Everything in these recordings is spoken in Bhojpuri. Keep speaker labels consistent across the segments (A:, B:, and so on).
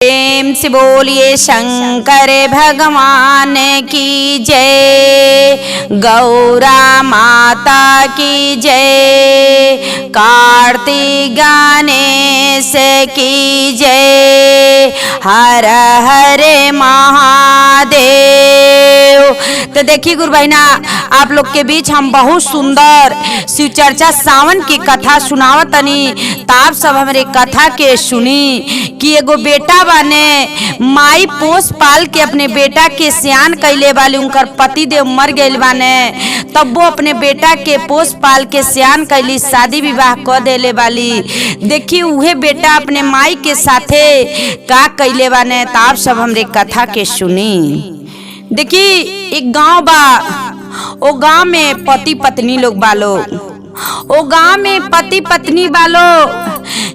A: प्रेम से बोलिए शंकर भगवान की जय, गौरा माता की जय, कार्तिक गणेश की जय, हर हर महादेव। तो देखिए गुरु बहिना, आप लोग के बीच हम बहुत सुंदर शिव चर्चा सावन की कथा सुनावत तनी। ताप सब हमारे कथा के सुनी कि एगो बेटा बाने, माई पोस पाल के अपने बेटा के सियान कैले वाली, उनकर पति देव मर गए बाने, तब वो अपने बेटा के पोस पाल के सियान कैली, शादी विवाह कर देले वाली। देखिए उहे बेटा अपने माई के साथे का कैले बाने। ताप सब हमरे कथा के सुनी। देखिए एक गांव बा, ओ गांव में पति पत्नी लोग बालो। ओ गांव में पति पत्नी बालो,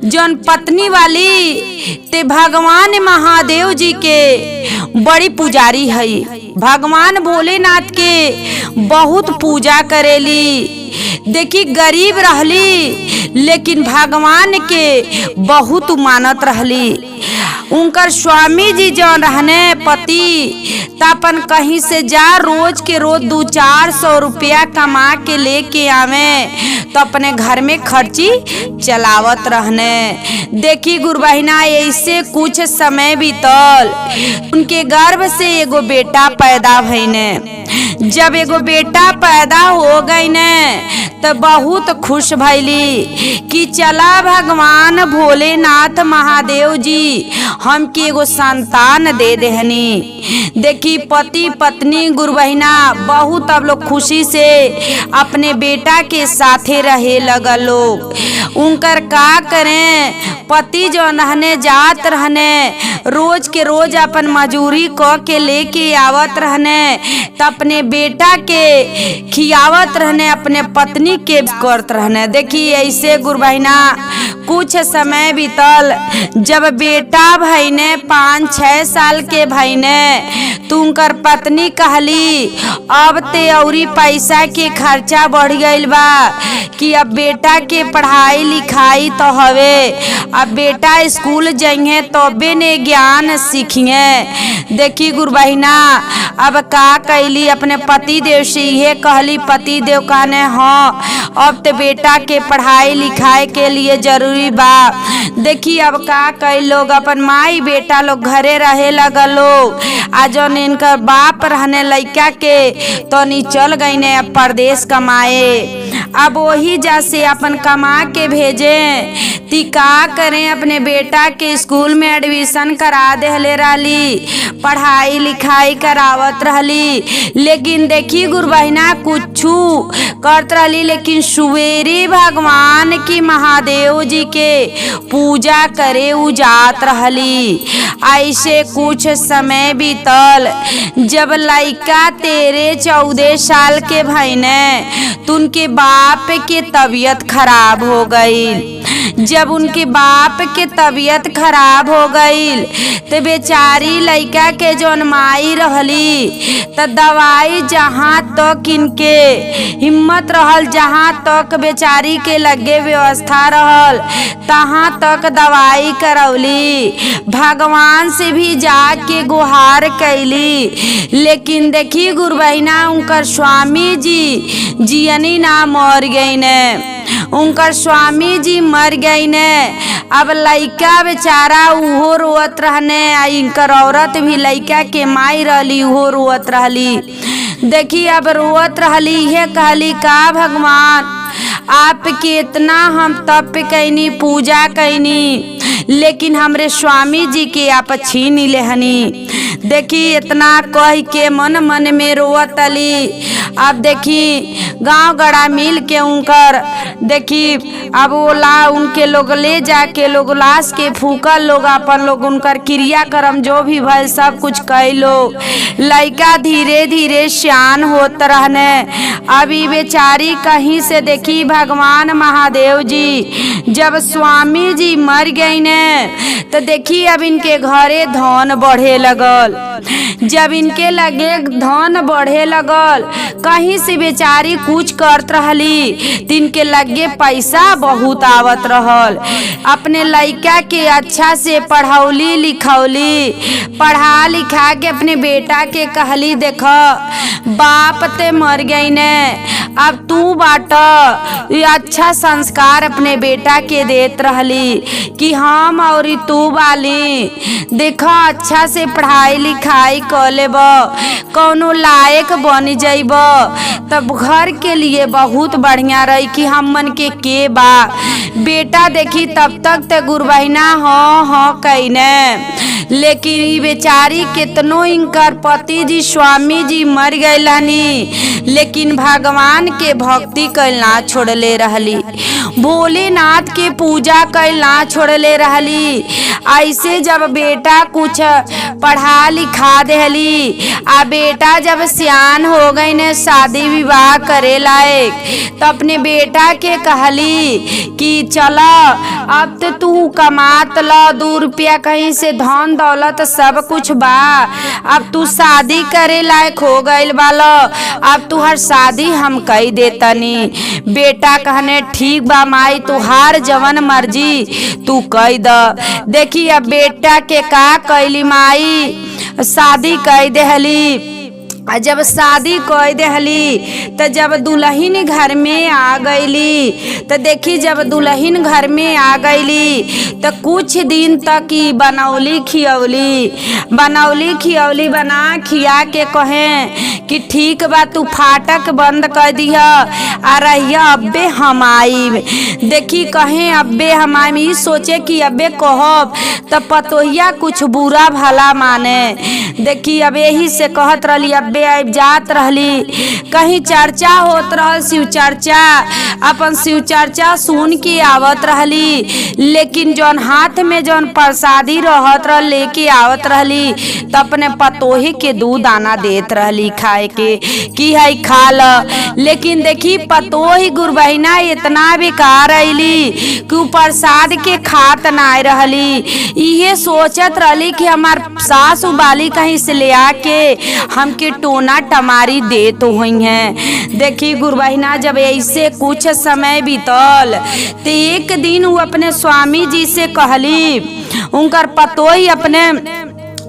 A: जौन पत्नी वाली ते भगवान महादेव जी के बड़ी पुजारी है। भगवान भोलेनाथ के बहुत पूजा करेली। देखी गरीब रहली लेकिन भगवान के बहुत मानत रहली। उनकर स्वामी जी जौन रहने पति तपन कहीं से जा रोज के रोज 200-400 रुपया कमा के लेके आवे तो अपने घर में खर्ची चलावत रहने। देखी गुरु बहिना, ऐसे कुछ समय बीतल, उनके गर्भ से एगो बेटा पैदा भइने। जब एगो बेटा पैदा हो गई ने तो बहुत खुश भैली कि चला भगवान भोलेनाथ महादेव जी हमके एगो संतान दे देहनी। देखी पति पत्नी गुरु बहिना बहुत अब लोग खुशी से अपने बेटा के साथे रहे लगलो। उनकर का करें, पति जो रहने जात रहने, रोज के रोज अपन मजूरी क के लेके आवत रहने, तो अपने बेटा के खियावत रहने, अपने पत्नी के करत रहने। देखिए ऐसे गुरु बहिना कुछ समय बीतल। जब बेटा भईने 5-6 साल के भईने, तुमकर पत्नी कहली अब ते औरी पैसा के खर्चा बढ़ गईल बा कि अब बेटा के पढ़ाई लिखाई तो हवे, अब बेटा स्कूल जाइए तबे ने ज्ञान सीखिए। देखी गुरु बहिना अब का कैली, अपने पति देव से ये कहली। पति देव कहने हाँ अब तो बेटा के पढ़ाई लिखाई के लिए जरूरी बा। देखी अब का कई लोग अपन माई बेटा लोग घरे रहे लगलो। आज इनका बाप रहने लड़का के तो नहीं चल गई ने परदेश कमाए। अब वही जैसे अपन कमा के भेजे ती का करें, अपने बेटा के स्कूल में एडमिशन करा देहले रहली, पढ़ाई लिखाई करावत रहली। लेकिन देखी गुरु बहिना कुछू करत रहली, लेकिन सुवेरे भगवान की महादेव जी के पूजा करे उजात रहली। ऐसे कुछ समय बीतल। जब लड़का 13-14 साल के भईने तो उनके बाप के तबीयत खराब हो गई। जब उनके बाप के तबीयत खराब हो गई तो बेचारी लड़का के जौन माई रहली तो दवाई जहाँ तक इनके हिम्मत रहल, जहाँ तक बेचारी के लगे व्यवस्था रहल तहाँ तक दवाई करौली, भगवान से भी जाके गुहार कैली। लेकिन देखी गुरु बहिना उनकर स्वामी जी जियनी ना मर गई ने। उनकर स्वामी जी मर गई ने। अब लड़का बेचारा उहो रोवत रहने, इनकर औरत भी लड़का के माई रहली, उहो रोवत रहली। देखी अब रोवत रहली, ये कहली का भगवान आपके इतना हम तप कैनी पूजा कैनी, लेकिन हमरे स्वामी जी के आप छीन लेहनी। देखी इतना कह के मन मन में रोवत अली। अब देखी गांव गड़ा मिल के उनकर देखी अब ओला उनके लोग ले जाके लोग लाश के फूकल, लोग अपन लोग उनकर क्रियाक्रम जो भी भल सब कुछ कैलो। लड़का धीरे धीरे सियान होत रहने। अभी बेचारी कहीं से देखी भगवान महादेव जी जब स्वामी जी मर गई ने तो देखी अब इनके घरे धन बढ़े लगल। जब इनके लगे धन बढ़े लगल, कहीं से बेचारी कुछ करत रहली, तिनके लगे पैसा बहुत आवत रहल। अपने लड़का के अच्छा से पढ़ौली लिखौली, पढ़ा लिखा के अपने बेटा के कहली देख बाप ते मर गई ने, अब तू बाट अच्छा संस्कार अपने बेटा के देत रहली कि हम और तू बाली देखा अच्छा से पढ़ाई लिखाई कर लेब, कौनो लायक बन जाइब, तब घर के लिए बहुत बढ़िया रही कि हम मन के बा। बेटा देखी तब तक ते गुरबहिना हाँ कईने, लेकिन ई बेचारी कितनो इनकर पति जी स्वामी जी मर गईलानी, लेकिन भगवान के भक्ति कैलना छोड़ले रहली, भोलेनाथ के पूजा कैलना छोड़ले रहली। ऐसे जब बेटा कुछ पढ़ा लिखा देहली, आ बेटा जब सियान हो गई ने शादी विवाह करे लायक, तो अपने बेटा के कहली कि चला अब तो तू कमात ला 2 रुपया कहीं से, धन दौलत सब कुछ बा, अब तू शादी करे लायक हो गईल बालो, अब तू हर शादी हम कई देतनी। बेटा कहने ठीक बा माई, तुहार जवन मर्जी तू कई द। देखी अब बेटा के का कैली माई, शादी कई देहली। जब शादी कर देहली तो जब दुल्हन घर में आ गईली, तो देखी जब दुल्हन घर में आ गईली तो कुछ दिन तक ही बनौली खियौली बना खिया के कहें कि ठीक बा तू फाटक बंद कर दिह आ रहिया अब्बे हम आईब। देखी कहें अब्बे हम आईब, ई सोचे कि अब्बे कहब तो पतोहिया कुछ बुरा भला माने। देखी अब यही से कहत रहली अब्बे जात रहली, कहीं चर्चा होत रहल शिव चर्चा, अपन शिव चर्चा सुन के आवत रहली, लेकिन जौन हाथ में जौन प्रसादी रहत रह लेके आवत रहली तो अपने पतोही के दूध दाना देत रहली खाए के कि है खा ल। लेकिन देखी पतोही गुरबहिना इतना बेकार अली कि प्रसाद के खात ना रहली, इहे सोचत रहली कि हमार सास उबाली कहीं से ले आके हमके टोना टमारी दे तो हुई हैं। देखी गुरबहिना जब ऐसे कुछ समय बीतल तो एक दिन वो अपने स्वामी जी से कहली, उनकर पतोही अपने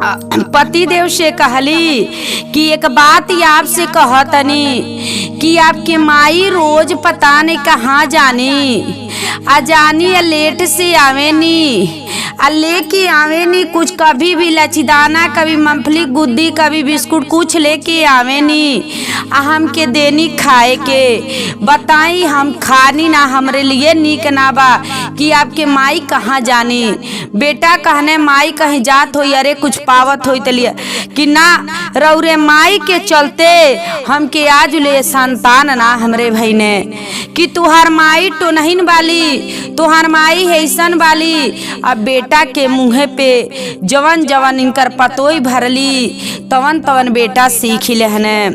A: पति देव से कहली कि एक बात आपसे कहतनी कि आपके माई रोज पता नहीं कहाँ जानी, आ जानी या लेट से आवेनी, आ लेके आवेनी कुछ, कभी भी लचीदाना, कभी मूंगफली गुद्दी, कभी बिस्कुट, कुछ लेके आवेनी आ हमके देनी खाए के। बताई हम खानी ना, हमरे लिए नीक ना बा कि आपके माई कहाँ जानी। बेटा कहने माई कहीं जात हो, अरे कुछ पावत हो तलिए कि ना रौरे माई के चलते हमके आज ले संतान ना हमरे भाई ने कि तुहार माई तो नहीं वाली, तुहार माई हैसन वाली। अब बेटा के मुँह पे जवन जवन इनकर पतोई भरली तवन तवन बेटा सीख लेहने।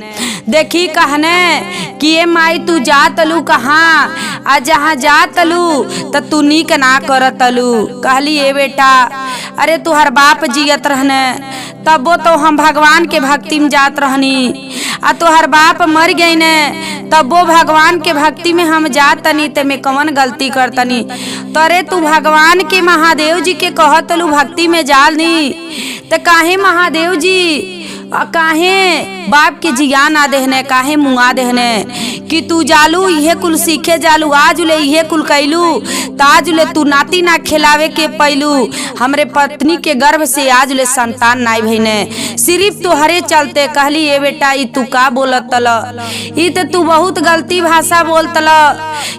A: देखी कहने कि ये माई तू जा तलू कहाँ, आ जहाँ जा तलू तो तू नीक ना कर तलू। कहली ए बेटा अरे तुहार बाप जियत रहने तब वो तो हम भगवान के भक्ति में जात रहनी, आ तुहार बाप मर गई ने तब वो भगवान के भक्ति में हम जात तनी, ते में कौन गलती करतनी। तरे तू भगवान के महादेव जी के कहतलू भक्ति में जालनी, तो काहे महादेव जी काहे बाप के जिया ना देहने, काहे मुआ देहने कि तू जालू इहे कुल सीखे जालू, आज ले इहे कुल कैलू ताज ले तू नाती ना खिलावे के पैलू, हमरे पत्नी के गर्भ से आज ले संतान नाई भईने, सिर्फ तुहरे चलते। कहली ए बेटा ई तू का बोलत तल, ई तो तू बहुत गलती भाषा बोलतल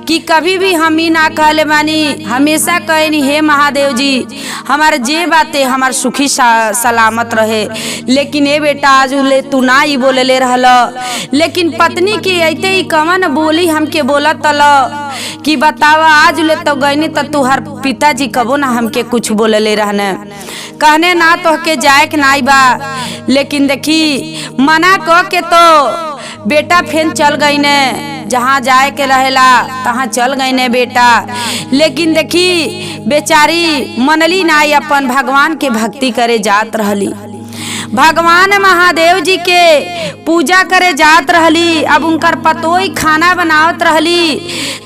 A: कि कभी भी हम ही ना कहले बानी, हमेशा कहनी हे महादेव जी हमारे जे बातें हमार सुखी सलामत रहे। लेकिन ए बेटा आज ले तू ना ही बोले ले रहल, लेकिन पत्नी के ऐते ही कवन बोली हमके बोलत तल कि बतावा आज ले तो गईनी तो तुहार पिताजी कबो ना हमके कुछ बोले ले रहने। कहने ना तो के जाए के नाई बा, लेकिन देखी मना कह के तो बेटा फिर चल गई ने, जहाँ जाए के रहेला तहाँ चल गई ने बेटा। लेकिन देखी बेचारी मनली नाई, अपन भगवान के भक्ति करे जात रहली। भगवान महादेव जी के पूजा करे जात रहली। अब उनकर पतोई खाना बनावत रहली।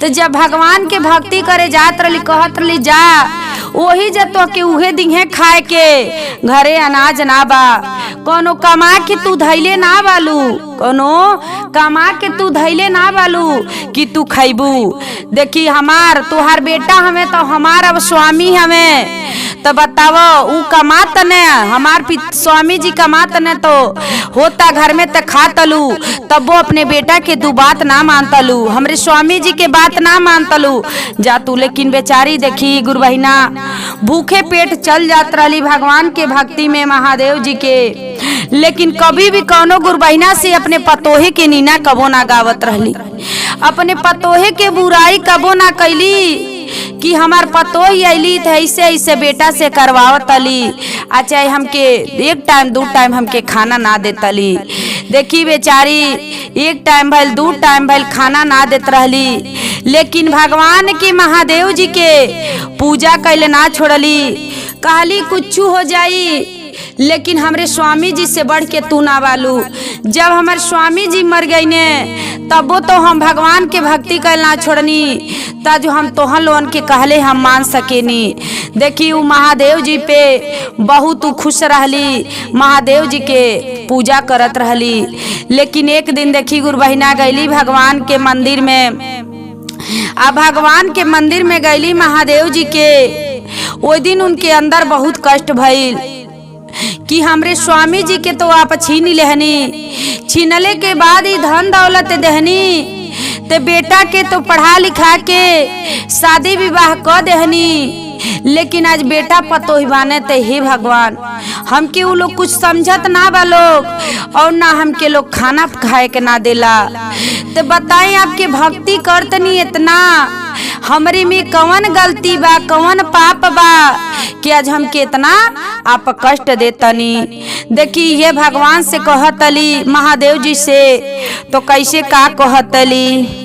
A: तो जब भगवान के भक्ति करे जात रहली, कहत रहली जा वही जतो के उहे दिहे खाए के, घरे अनाज ना बा, कोनो कमा के तू धैले ना बालू, कोनो कमा के तू धैले ना बालू कि तू खैबू। देखी हमार तुहार बेटा हमें तो हमार अब स्वामी हमें, तो बतावो ऊ कमात न, हमार स्वामी जी कमात न तो होता घर में तो खा तलू, तब वो अपने बेटा के दू बात ना मानतलू, हमरे स्वामी जी के बात ना मानतलू जा तू। लेकिन बेचारी देखी गुरु बहिना भूखे पेट चल जात रही भगवान के भक्ति में महादेव जी के, लेकिन कभी भी कौनो गुरु बहिना से अपने पतोहे के नीना कबो ना गावत रहली, अपने पतोहे के बुराई कबो ना कैली कि हमार पतोही अली तो ऐसे ऐसे बेटा से करवावत अली, चाहे हमके एक टाइम दू टाइम हमके खाना ना देतली। देखी बेचारी एक टाइम भइल दू टाइम भइल खाना ना देत रहली, लेकिन भगवान के महादेव जी के पूजा कैले ना छोड़ली। कहली कुछ हो जाई लेकिन हमरे स्वामी जी से बढ़ के तू ना बालू। जब हमारे स्वामी जी मर गई ने तब तो हम भगवान के भक्ति कैल ना छोड़नी, ता जो हम तोहन लोगन के कहले हम मान सकेनी। देखी वो महादेव जी पे बहुत खुश रहली, महादेव जी के पूजा करत रहली। लेकिन एक दिन देखी गुरु बहिना गईली भगवान के मंदिर में, अब भगवान के मंदिर में गईली महादेव जी के, वो दिन उनके अंदर बहुत कष्ट भइल कि हमरे स्वामी जी के तो आप छीन लेहनी, छीनले के बाद ही धन दौलत देहनी, ते बेटा के तो पढ़ा लिखा के शादी विवाह कर देहनी, लेकिन आज बेटा पतोही बाने ते हे भगवान हमके वो लोग कुछ समझत ना बा लोग, और ना हमके लोग खाना खाए के ना देला। तो बताएं आपके भक्ति करतनी इतना, हमरे में कौन गलती बा, कौन पाप बा कि आज हमके इतना आप कष्ट देतनी। देखी ये भगवान से कहतली महादेव जी से, तो कैसे का कहतली,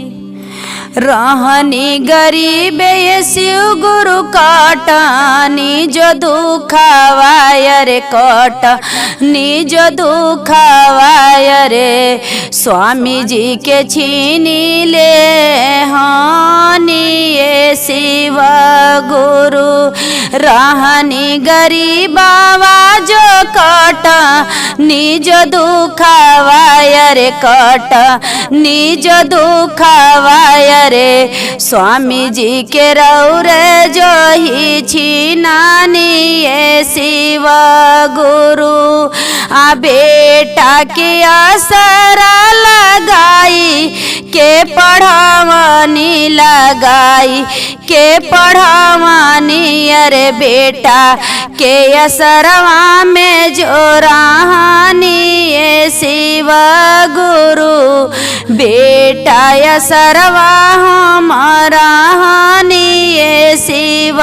A: रहनी गरीब शिव गुरु काटनी जो दुखवाय रे काटनी जो दुखवाय रे, स्वामी जी के छीनी ले हानि ये शिव गुरु, रहनी गरीबावा जो काटनी जो दुखवाय रे काटनी जो दुखवाय रे, स्वामी जी के रौरे जो ही छीनानी ये शिव गुरु, आ बेटा के असरा लगाई के पढ़ावानी लगाई के पढ़ावानी, अरे बेटा के असरवा में जो रहानी ये शिव गुरु, बेटा असरवा हमारा हानि ये शिव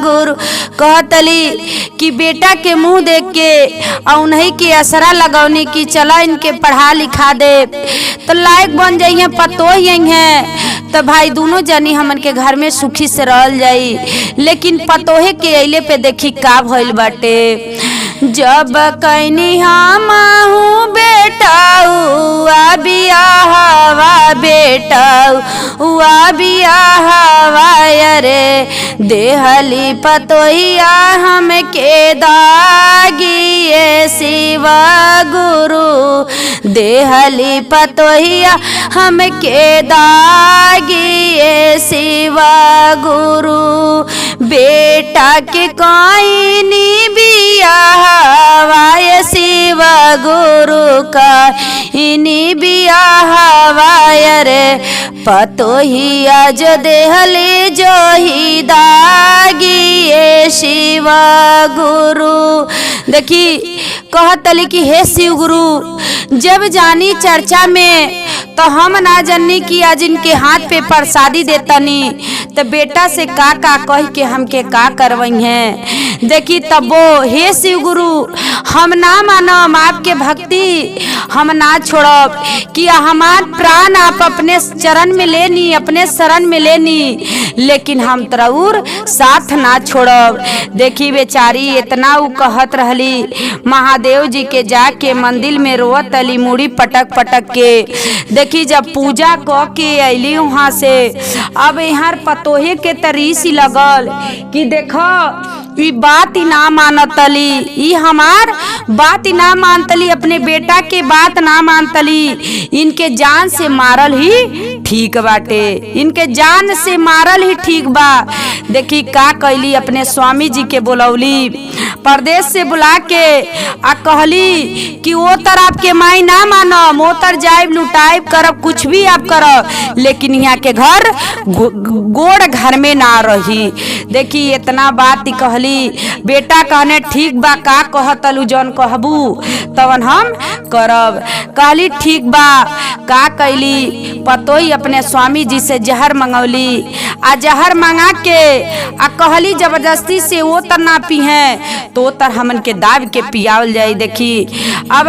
A: गुरु। कहतली कि बेटा के मुंह देख के और उन्हीं की असरा लगौनी कि चला इनके पढ़ा लिखा दे तो लायक बन जाइए, पतो ही है तो भाई दोनों जनी हमन के घर में सुखी से रहल जाई। लेकिन पतोहे के अइले पे देखी का भइल बाटे, जब कैनी हम बेटा बियाहवा बेटा बियाहवा, अरे देहली पतोहिया हमके दागी ये शिव गुरु, देहली पतोहिया हमके दागी ये शिव गुरु, बेटा के कोई बियाहवा ये शिव गुरु का इनी बियाहवा, अरे पतोहिया जो देहली जो ही दागी ये शिव गुरु। देखी कहतली कि हे शिव गुरु, जब जानी चर्चा में तो हम ना जननी कि आज इनके हाथ पे प्रसादी देतनी, तो बेटा से का कह के हमके का करवई हैं। देखी तबो हे शिव गुरु हम ना मानम आपके भक्ति हम ना छोड़ब कि हमार प्राण आप अपने चरण में लेनी, अपने शरण में लेनी, लेकिन हम तरउर साथ ना छोड़ब। देखी बेचारी इतना उ कहत रहली, महादेव जी के जाके मंदिर में रोवत अली मुड़ी पटक पटक के। देखी जब पूजा क के अली वहाँ से, अब यहाँ पतोहे के तरीसी लगल कि देखो ई बात ही ना मानतली, ई हमार बात ही ना मानतली, अपने बेटा के बात ना मानतली, इनके जान से मारल ही ठीक बाटे, इनके जान से मारल ही ठीक बा। देखी का कैली, अपने स्वामी जी के बुलौली, परदेश से बुला के आ कहली कि वो तर आपके माई ना मानम, वो तर जाइब लुटाइब करब कुछ भी आप करब, लेकिन यहाँ के घर गोड़ घर में ना रही। देखी इतना बात ही कहली। बेटा कहने ठीक बा, का कहतलू जौन कहबू तवन हम करब। कहली ठीक बा। का कैली, पतोही अपने स्वामी जी से जहर मंगौली, आ जहर मंगा के आ कहली जबरदस्ती से वो तर ना पी हैं तो तर हमन के दाब के पियावल जाई। देखी अब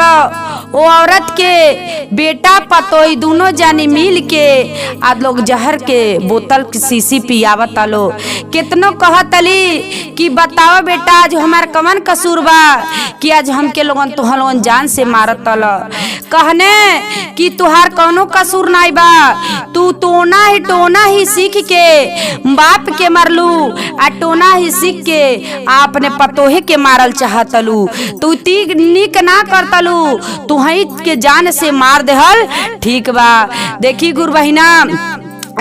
A: वो औरत के बेटा पतोही दोनों जानी मिल के आज लोग जहर के बोतल की शीशी पियावत आलो। कितनो कहतली कि बताओ बेटा आज हमार कमन कसूर बा कि आज हमके लोगन तुहर लोगन जान से मारत तल। कहने कि तुहार कौनो कसूर नहीं बा, तू टोना ही सीख के बाप के मरलू, आ टोना ही सीख के आपने पतोहे के मारल चाहतलू, तू तीक निक ना करतलू, तू हई के जान से मार देहल ठीक बा। देखी गुरु बहिना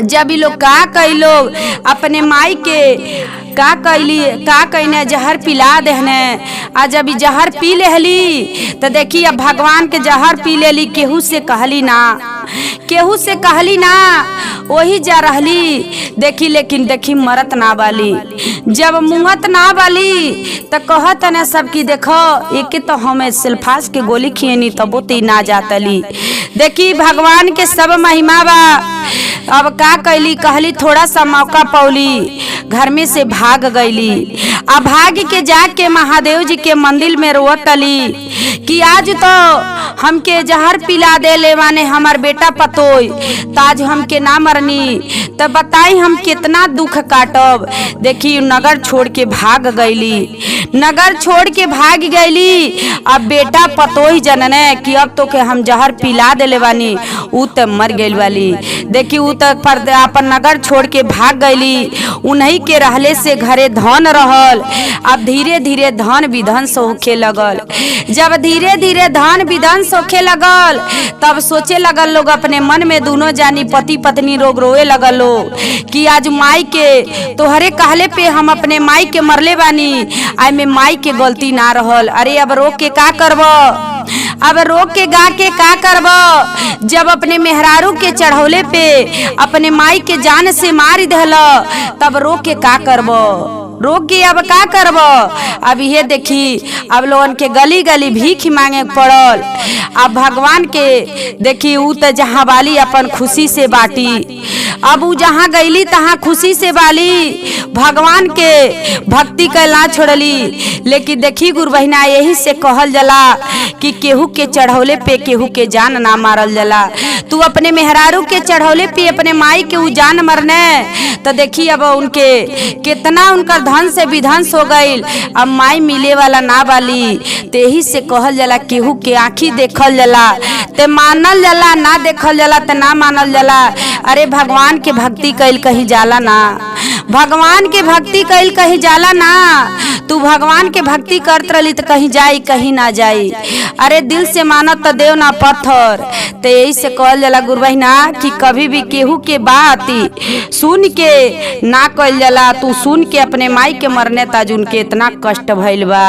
A: जब लोग का कई लोग अपने माई के का कैली का कहने जहर पिला देहने, आ जब जहर पी लेहली तो देखी अब भगवान के जहर पी लेली, केहू से कहली ना, केहू से कहली ना, वही जा रहली। देखी लेकिन देखी मरत ना बाली, जब मुँहत ना बाली तो कहत न सब की देखो एक तो हमें सिल्फास के गोली खियनी तबो ती ना जातली। देखी भगवान के सब महिमा बा। अब का कैली, कहली थोड़ा सा मौका पौली, घर में से भाग गईली। अब भाग के जाके महादेव जी के मंदिर में रोतली कि आज तो हमके जहर पिला दे ले माने हमार बेटा पतोई, ताज हमके ना मरनी, तब बताई हम कितना दुख काटब। देखी नगर छोड़ के भाग गईली, नगर छोड़ के भाग गईली। अब बेटा पतोही जनने कि अब तो के हम जहर पिला देले बानी, उ तो मर गई वाली। देखी उ तो अपन नगर छोड़ के भाग गईली। उन्हीं के रहले से घरे धन रहल। अब धीरे धीरे धन विध्वंस होखे लगल। जब धीरे धीरे धन विध्वंस होखे लगल तब सोचे लगल लोग अपने मन में, दोनों जानी पति पत्नी लोग रोए लगल लोग कि आज माई के तोहरे कहले पे हम अपने माई के मरले बानी, आई में माई के गलती ना रहल। अरे अब रोक के का करब, अब रोक के गा के का करब, जब अपने मेहरारू के चढ़ौले पे अपने माई के जान से मार दहल तब रोक के का करब, रोक के अब का करब। अब ये देखी अब लोगन के गली गली भीख मांगे पड़ल। अब भगवान के देखी उ तो जहाँ वाली अपन खुशी से बाटी, अब उ जहाँ गईली तहाँ खुशी से बाली, भगवान के भक्ति कैला छोड़ली। लेकिन देखी गुरु बहिना यही से कहल जला कि केहू के चढ़ौले पे केहू के जान ना मारल जला। तू अपने मेहरारू के चढ़ौले पे अपने माई के उ जान मरने तो देखी अब उनके कितना उनका धन से विध्वंस हो गईल। अब माई मिले वाला ना बाली, ते ही से कहल जला केहू के आँखी देखल जला ते मानल जला, ना देखल जला ते ना मानल जला। अरे भगवान के भक्ति कैल कहीं जाला ना, भगवान के भक्ति कैल कहीं जाला ना। तू भगवान के भक्ति करत रही तो कहीं जाई कहीं ना जाई। अरे दिल से मानत तो देव ना पत्थर। तो यही से कहल जाला गुरु बहिना कि कभी भी केहू के बात सुन के ना कहल जाला। तू सुन के अपने माई के मरने ताज उनके इतना कष्ट भइल बा।